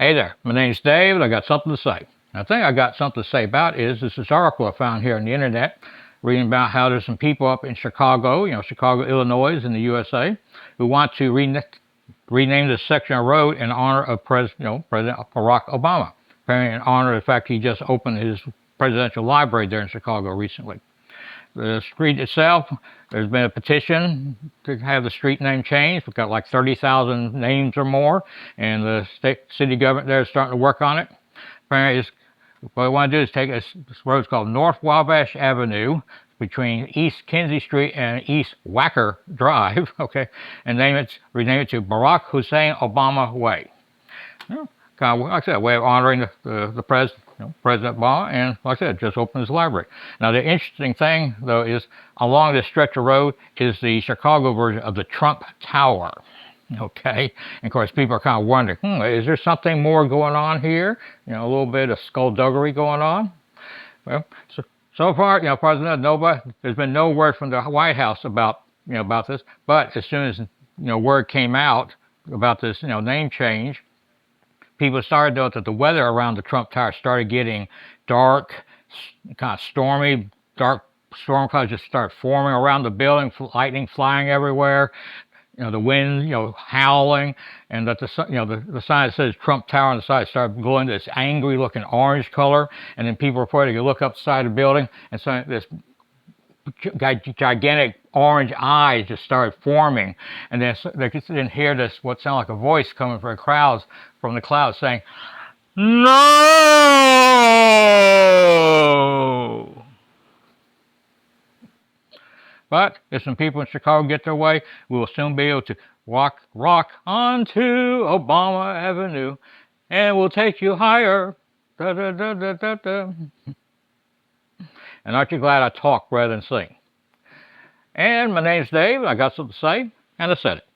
Hey there, my name's Dave, and I got something to say. The thing I got something to say about is this article I found here on the internet, reading about how there's some people up in Chicago, Chicago, Illinois, in the USA, who want to rename this section of road in honor of President Barack Obama, apparently in honor of the fact he just opened his presidential library there in Chicago recently. The street itself, there's been a petition to have the street name changed. We've got like 30,000 names or more, and the city government there is starting to work on it. Apparently, what we want to do is take this road's called North Wabash Avenue between East Kinsey Street and East Wacker Drive, okay, and rename it to Barack Hussein Obama Way. Kind of, like I said, a way of honoring the president. President Obama, and like I said, just opened his library. Now, the interesting thing, though, is along this stretch of road is the Chicago version of the Trump Tower. Okay, and of course, people are kind of wondering, is there something more going on here? A little bit of skullduggery going on. Well, so far, President, there's been no word from the White House about this. But as soon as word came out about this name change, people started to note that the weather around the Trump Tower started getting dark, kind of stormy. Dark storm clouds just started forming around the building, lightning flying everywhere. The wind, howling, and that the sign that says Trump Tower on the side started glowing this angry-looking orange color. And then people reported to look up the side of the building, and so this gigantic orange eyes just started forming, and then they could then hear this what sounded like a voice coming from the clouds saying, "No!" But if some people in Chicago get their way, we will soon be able to rock onto Obama Avenue, and we'll take you higher. Da, da, da, da, da, da. And aren't you glad I talk rather than sing? And my name's Dave, I got something to say, and I said it.